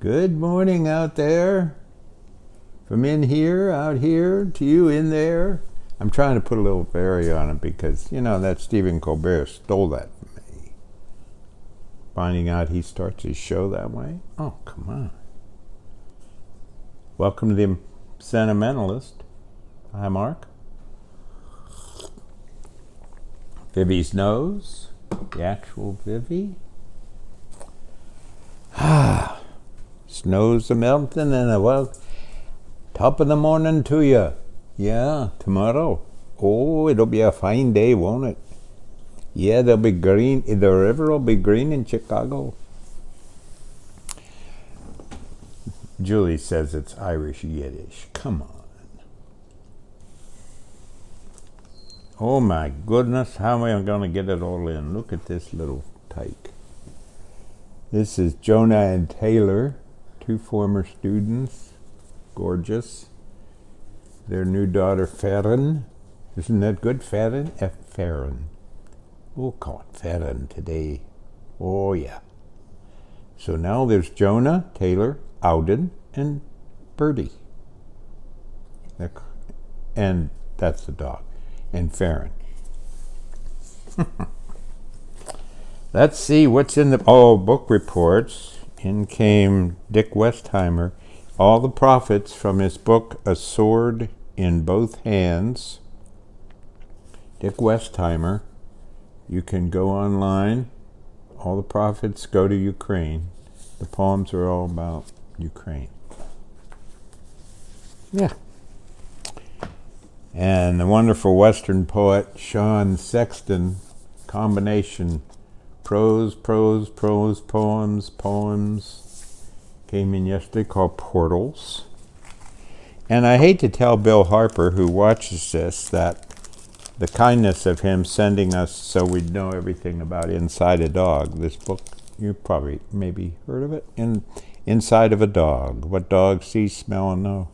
Good morning out there. From in here, out here, to you in there. I'm trying to put a little fairy on it because, that Stephen Colbert stole that from me. Finding out he starts his show that way? Oh, come on. Welcome to the Sentimentalist. Hi, Mark. Vivi's nose. The actual Vivi. Snow's a-melting and top of the morning to you. Yeah, tomorrow. Oh, it'll be a fine day, won't it? Yeah, they'll be green. The river will be green in Chicago. Julie says it's Irish Yiddish. Come on. Oh my goodness, how am I going to get it all in? Look at this little tyke. This is Jonah and Taylor, two former students. Gorgeous. Their new daughter, Farron. Isn't that good, Farron? Farron. We'll call it Farron today. Oh, yeah. So now there's Jonah, Taylor, Auden, and Birdie. And that's the dog. And Farron. Let's see what's in the... book reports. In came Dick Westheimer. All the profits from his book, A Sword in Both Hands. Dick Westheimer. You can go online. All the profits go to Ukraine. The poems are all about Ukraine. Yeah. And the wonderful Western poet, Sean Sexton, combination prose, poems, came in yesterday, called Portals. And I hate to tell Bill Harper, who watches this, that the kindness of him sending us so we'd know everything about Inside a Dog, this book, you probably maybe heard of it, Inside of a Dog, what dogs see, smell, and know.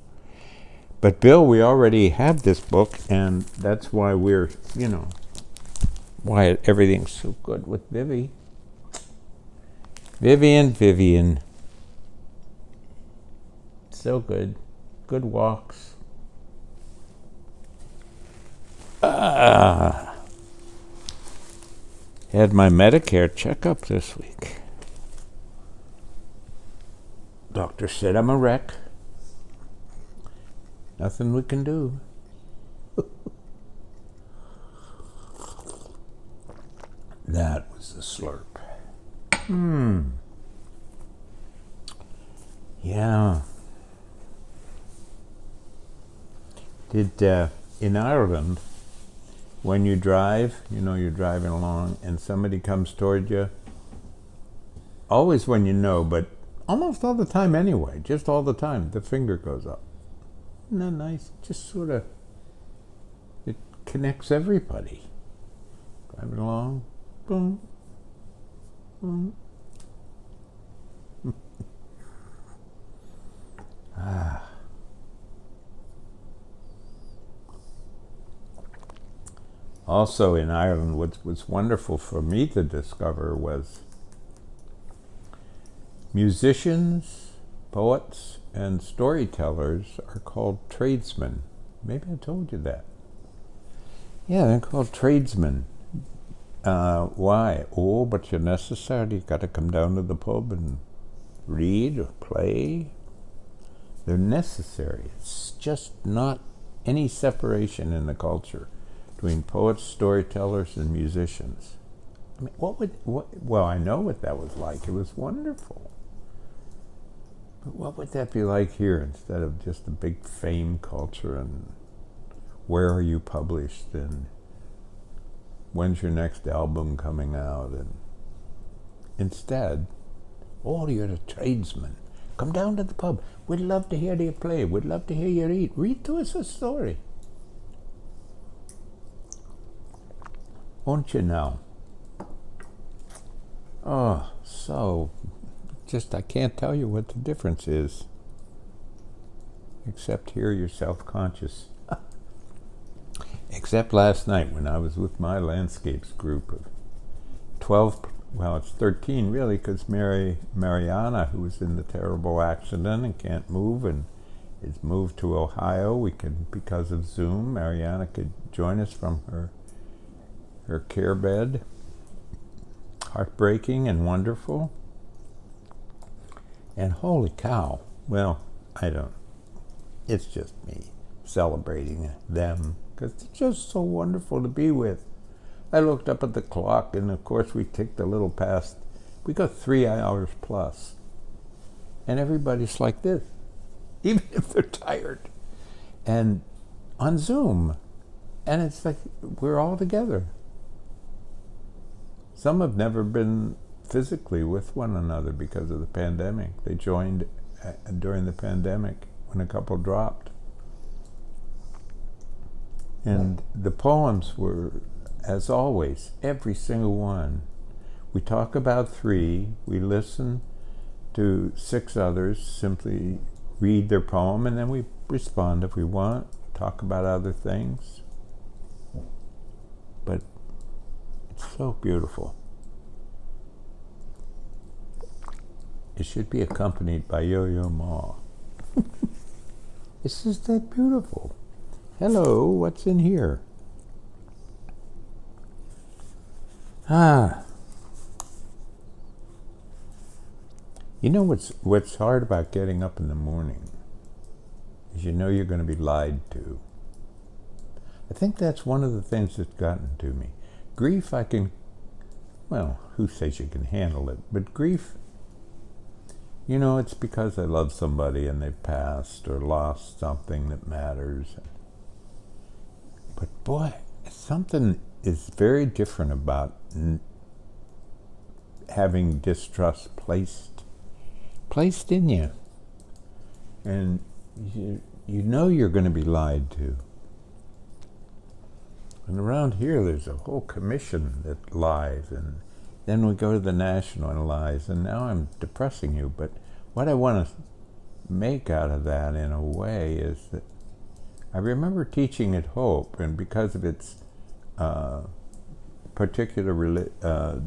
But Bill, we already have this book, and that's why we're, why everything's so good with Vivi. Vivian. So good. Good walks. Had my Medicare checkup this week. Doctor said I'm a wreck. Nothing we can do. That was the slurp. Yeah. In Ireland, when you drive, you're driving along and somebody comes toward you, always when you know, but almost all the time anyway, just all the time, the finger goes up. Isn't that nice? Just sort of, it connects everybody. Driving along, boom, boom. Also in Ireland, what was wonderful for me to discover was musicians, poets, and storytellers are called tradesmen. Maybe I told you that. Yeah, they're called tradesmen. Why? Oh, but you're necessary. You got to come down to the pub and read or play. They're necessary. It's just not any separation in the culture between poets, storytellers, and musicians. I mean, well, I know what that was like. It was wonderful. But what would that be like here instead of just a big fame culture and where are you published and when's your next album coming out? And instead, you're a tradesman. Come down to the pub. We'd love to hear you play. We'd love to hear you read. Read to us a story. Won't you now? Oh, so I can't tell you what the difference is. Except here you're self-conscious. Except last night when I was with my landscapes group of 12 well, it's 13 really, because Mariana, who was in the terrible accident and can't move and is moved to Ohio, because of Zoom, Mariana could join us from her care bed. Heartbreaking and wonderful. And holy cow, well, it's just me celebrating them, because it's just so wonderful to be with. I looked up at the clock, and of course we ticked a little past. We got 3 hours plus. And everybody's like this, even if they're tired. And on Zoom. And it's like we're all together. Some have never been physically with one another because of the pandemic. They joined during the pandemic when a couple dropped. And the poems were, as always, every single one. We talk about 3, we listen to 6 others simply read their poem, and then we respond if we want, talk about other things. But it's so beautiful. It should be accompanied by Yo-Yo Ma. It's just that beautiful. Hello, what's in here? You know what's hard about getting up in the morning is you know you're going to be lied to. I think that's one of the things that's gotten to me. Grief, who says you can handle it? But grief, it's because I love somebody and they've passed or lost something that matters. But boy, something is very different about having distrust placed in you. And you know you're going to be lied to. And around here there's a whole commission that lies, and then we go to the national and lies, and now I'm depressing you. But what I want to make out of that in a way is that I remember teaching at Hope, and because of its particular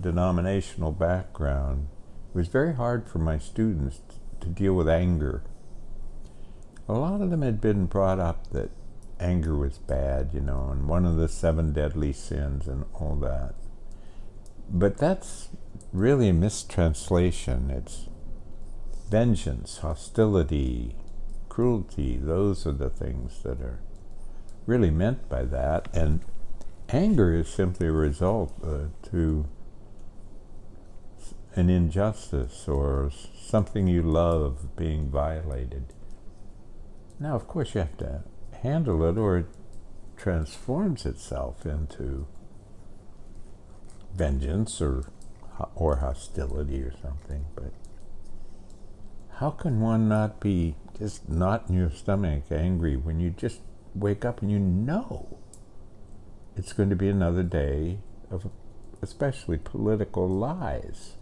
denominational background, it was very hard for my students to deal with anger. A lot of them had been brought up that anger was bad, and one of the 7 deadly sins and all that. But that's really a mistranslation. It's vengeance, hostility, cruelty. Those are the things that are really meant by that. And anger is simply a result to an injustice or something you love being violated. Now, of course, you have to handle it, or it transforms itself into vengeance or hostility or something. But how can one not be just not in your stomach angry when you just wake up and you know it's going to be another day of especially political lies?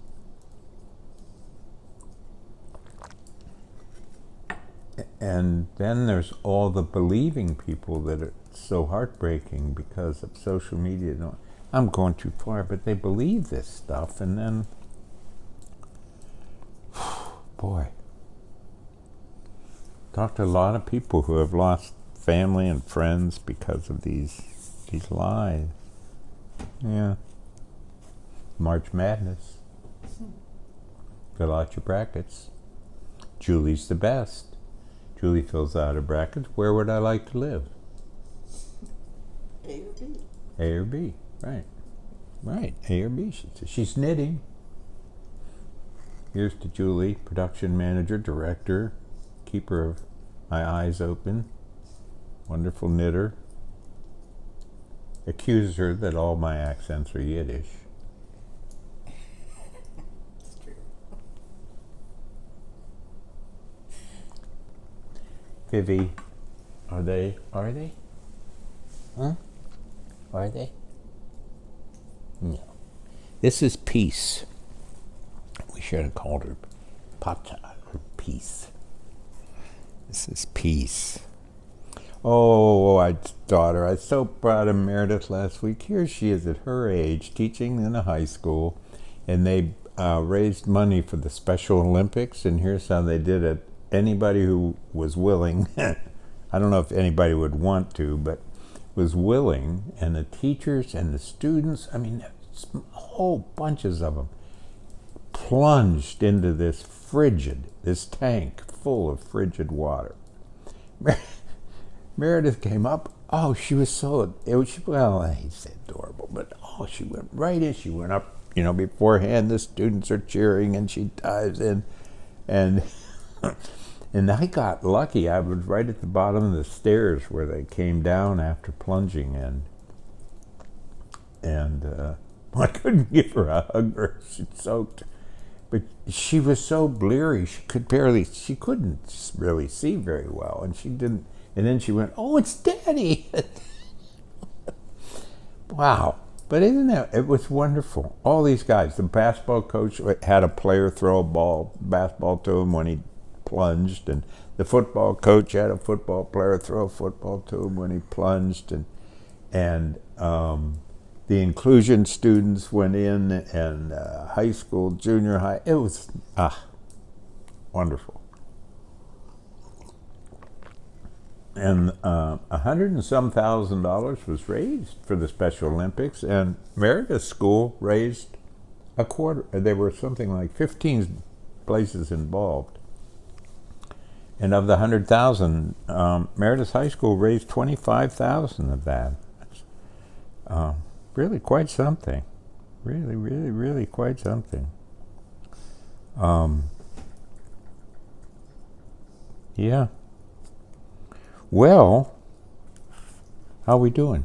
And then there's all the believing people that are so heartbreaking because of social media. I'm going too far, but they believe this stuff, and then, boy, talked to a lot of people who have lost family and friends because of these lies. Yeah. March Madness. Fill out your brackets. Julie's the best. Julie fills out her brackets. Where would I like to live? A or B. A or B, right. Right, A or B, she says. She's knitting. Here's to Julie, production manager, director, keeper of my eyes open, wonderful knitter. Accuses her that all my accents are Yiddish. It's true. Vivi, are they? Huh? Are they? No. This is Peace. We should have called her Pata or Peace. This is Peace. Oh, daughter, I was so proud of Meredith last week. Here she is at her age, teaching in a high school, and they raised money for the Special Olympics, and here's how they did it. Anybody who was willing, I don't know if anybody would want to, but was willing, and the teachers and the students, I mean, whole bunches of them, plunged into this tank full of frigid water. Meredith came up. Oh, she was so, well, he's adorable, but she went right in. She went up, beforehand, the students are cheering, and she dives in. And and I got lucky. I was right at the bottom of the stairs where they came down after plunging in. And I couldn't give her a hug or she'd soaked. But she was so bleary, she couldn't really see very well. And she didn't, and then she went, "Oh, it's Daddy." Wow. But it was wonderful. All these guys, the basketball coach had a player throw a basketball to him when he plunged, and the football coach had a football player throw a football to him when he plunged, and the inclusion students went in, and high school, junior high. It was wonderful. And $100 and some thousand was raised for the Special Olympics, and Meredith's school raised a quarter. There were something like 15 places involved, and of the 100,000, Meredith's high school raised 25,000 of that. Really quite something. Really, really, really quite something. Yeah. Well, how are we doing?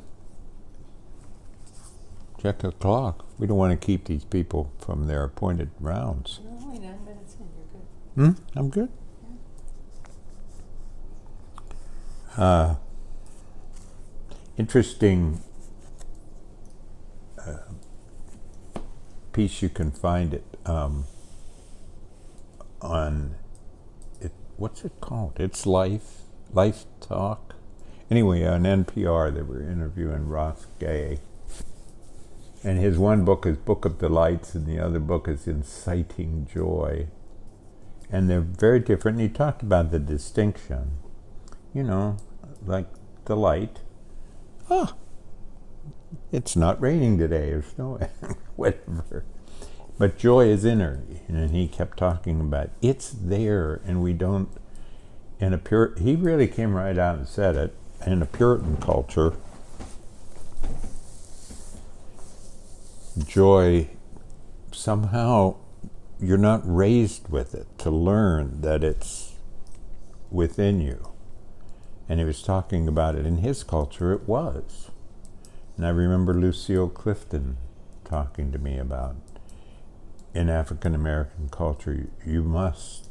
Check the clock. We don't want to keep these people from their appointed rounds. No, only 9 minutes in. You're good. I'm good. Yeah. Interesting piece. You can find it on it. What's it called? It's Life Talk. Anyway, on NPR they were interviewing Ross Gay, and his one book is Book of Delights, and the other book is Inciting Joy, and they're very different. And he talked about the distinction, like delight. It's not raining today, or snowing, whatever. But joy is inner, and he kept talking about it's there, and we don't. And he really came right out and said it. In a Puritan culture, joy, somehow you're not raised with it to learn that it's within you. And he was talking about it in his culture, it was. And I remember Lucille Clifton talking to me about, in African American culture, you must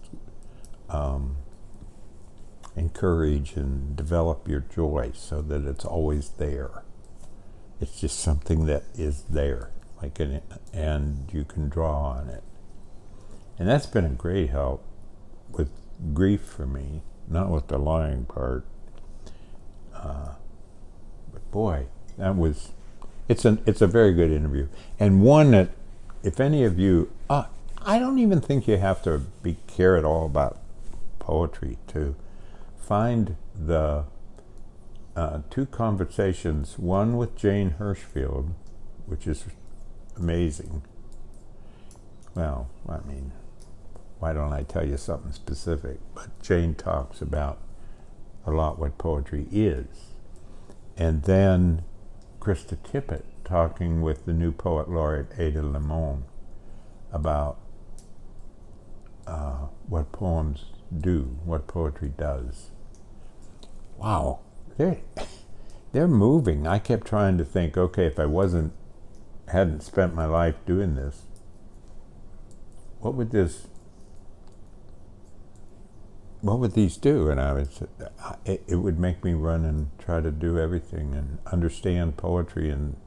encourage and develop your joy so that it's always there. It's just something that is there, and you can draw on it. And that's been a great help with grief for me, not with the lying part. But boy, it's a very good interview, and one that, if any of you, I don't even think you have to care at all about poetry to find the 2 conversations, one with Jane Hirschfield, which is amazing. Well, I mean, why don't I tell you something specific? But Jane talks about a lot what poetry is. And then Krista Tippett talking with the new poet laureate Ada Limon about what poems do, what poetry does. Wow, they're moving. I kept trying to think, okay, if I hadn't spent my life doing this, what would these do? And it would make me run and try to do everything and understand poetry and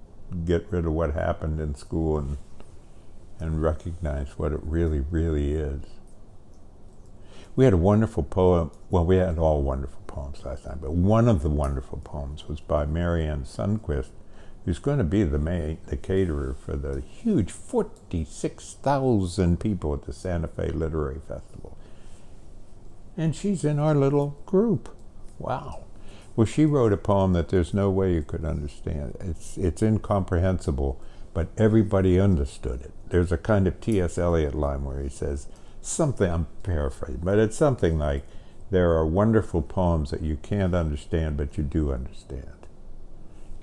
get rid of what happened in school and recognize what it really, really is. We had a wonderful poem. Well, we had all wonderful poems last night, but one of the wonderful poems was by Marianne Sundquist, who's going to be the caterer for the huge 46,000 people at the Santa Fe Literary Festival. And she's in our little group. Wow. Well, she wrote a poem that there's no way you could understand. It's incomprehensible, but everybody understood it. There's a kind of T.S. Eliot line where he says something, I'm paraphrasing, but it's something like, there are wonderful poems that you can't understand, but you do understand.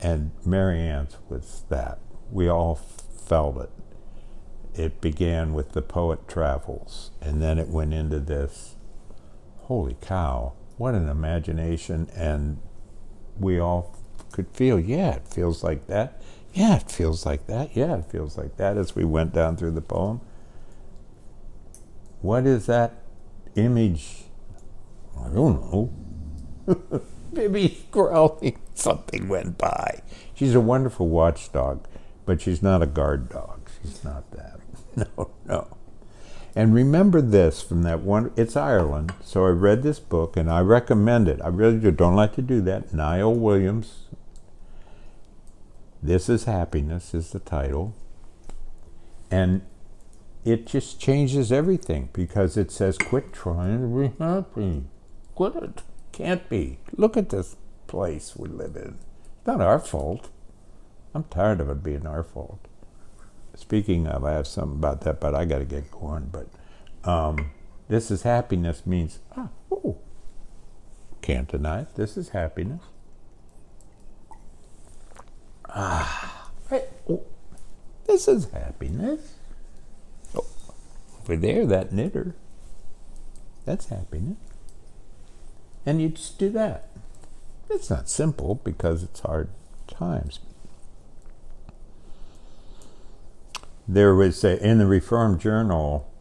And Mary Ann's was that. We all felt it. It began with The Poet Travels, and then it went into this. Holy cow, what an imagination. And we all could feel, yeah, it feels like that. Yeah, it feels like that. Yeah, it feels like that as we went down through the poem. What is that image? I don't know. Maybe growling. Something went by. She's a wonderful watchdog, but she's not a guard dog. She's not that. No, no. And remember this from that one, it's Ireland, so I read this book and I recommend it. I really don't like to do that. Niall Williams, This Is Happiness is the title. And it just changes everything because it says, quit trying to be happy. Quit it. Can't be. Look at this place we live in. It's not our fault. I'm tired of it being our fault. Speaking of, I have something about that, but I got to get going. But this is happiness means, can't deny it. This is happiness. Right. Oh, this is happiness. Oh, over there, that knitter. That's happiness. And you just do that. It's not simple because it's hard times. There was in the Reformed Journal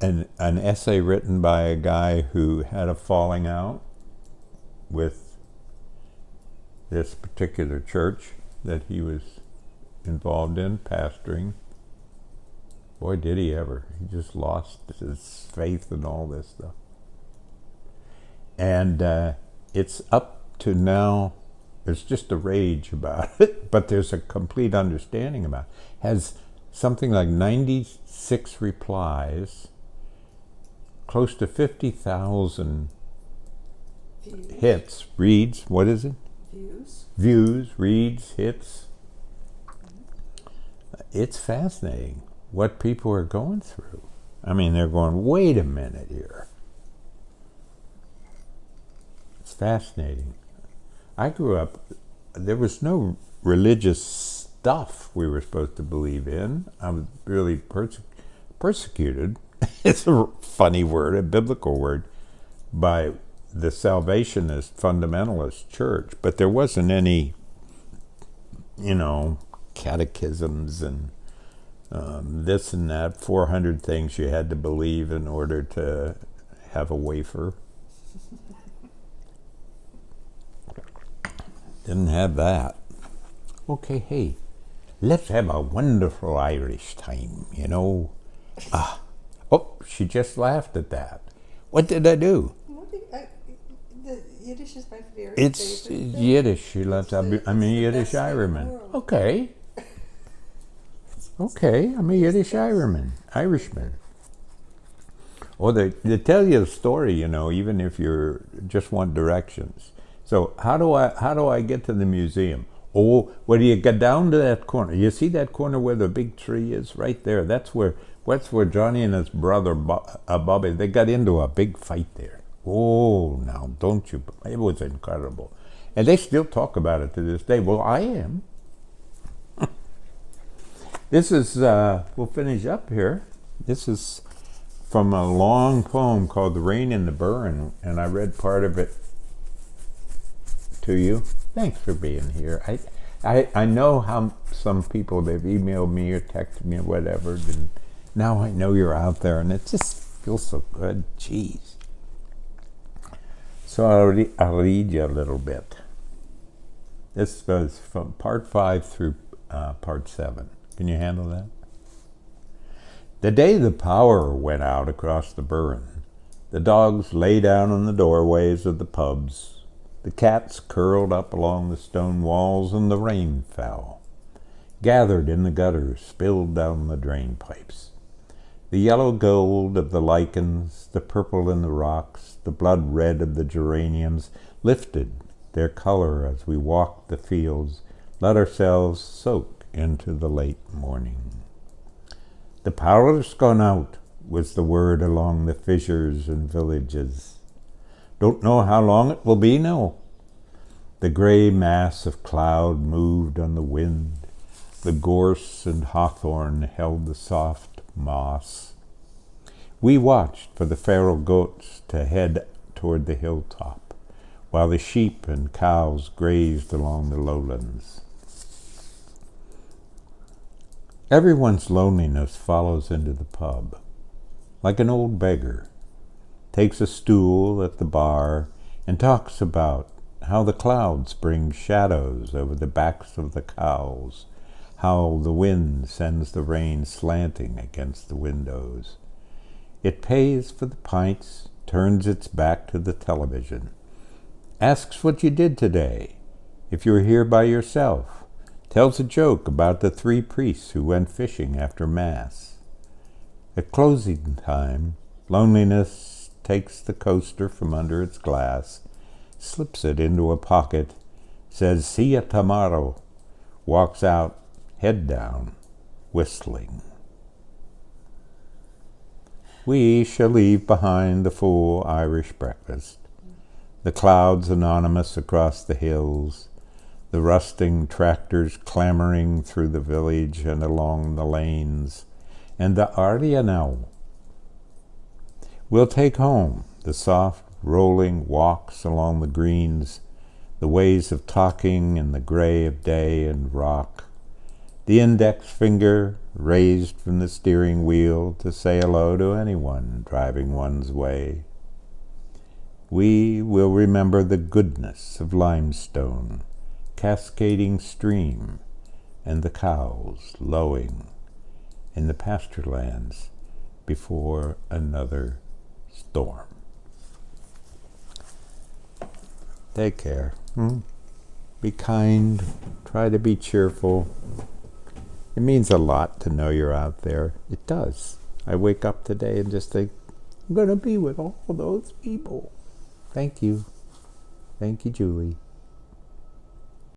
an essay written by a guy who had a falling out with this particular church that he was involved in, pastoring. Boy, did he ever. He just lost his faith and all this stuff. And it's up to now, there's just a rage about it, but there's a complete understanding about it. Has something like 96 replies, close to 50,000 hits, reads, what is it? Views, reads, hits. It's fascinating what people are going through. I mean, they're going, wait a minute here. It's fascinating. I grew up, there was no religious stuff we were supposed to believe in. I was really persecuted. It's a funny word, a biblical word, by the Salvationist Fundamentalist Church. But there wasn't any, catechisms and this and that, 400 things you had to believe in order to have a wafer. Didn't have that. Okay, hey, let's have a wonderful Irish time, she just laughed at that. What did I do? The Yiddish is my very It's favorite. Yiddish. She loves. I'm a Yiddish Irishman. Okay, I'm a Yiddish Irishman. Or they tell you a story, even if you just want directions. So how do I get to the museum? Oh, well, you get down to that corner. You see that corner where the big tree is, right there. That's where Johnny and his brother Bobby, they got into a big fight there. Oh, now don't you? It was incredible, and they still talk about it to this day. Well, I am. This is we'll finish up here. This is from a long poem called "The Rain in the Burren," and I read part of it to you. Thanks for being here. I know how some people, they've emailed me or texted me or whatever, and now I know you're out there, and it just feels so good. Jeez. So I'll read you a little bit. This goes from part 5 through part 7. Can you handle that? The day the power went out across the Burren, the dogs lay down in the doorways of the pubs The cats curled up along the stone walls, and the rain fell, gathered in the gutters, spilled down the drain pipes. The yellow gold of the lichens, the purple in the rocks, the blood red of the geraniums lifted their color as we walked the fields, let ourselves soak into the late morning. The power's gone out, was the word along the fissures and villages. Don't know how long it will be now. The gray mass of cloud moved on the wind. The gorse and hawthorn held the soft moss. We watched for the feral goats to head toward the hilltop, while the sheep and cows grazed along the lowlands. Everyone's loneliness follows into the pub, like an old beggar, takes a stool at the bar and talks about how the clouds bring shadows over the backs of the cows, how the wind sends the rain slanting against the windows. It pays for the pints, turns its back to the television, asks what you did today, if you're here by yourself, tells a joke about the 3 priests who went fishing after Mass. At closing time, loneliness takes the coaster from under its glass, slips it into a pocket, says, "See ya tomorrow," walks out, head down, whistling. We shall leave behind the full Irish breakfast, the clouds anonymous across the hills, the rusting tractors clamoring through the village and along the lanes, and the Aria now. We'll take home the soft, rolling walks along the greens, the ways of talking in the gray of day and rock, the index finger raised from the steering wheel to say hello to anyone driving one's way. We will remember the goodness of limestone, cascading stream, and the cows lowing in the pasture lands before another storm. Take care. Be kind. Try to be cheerful. It means a lot to know you're out there. It does. I wake up today and just think, I'm going to be with all those people. Thank you. Thank you, Julie.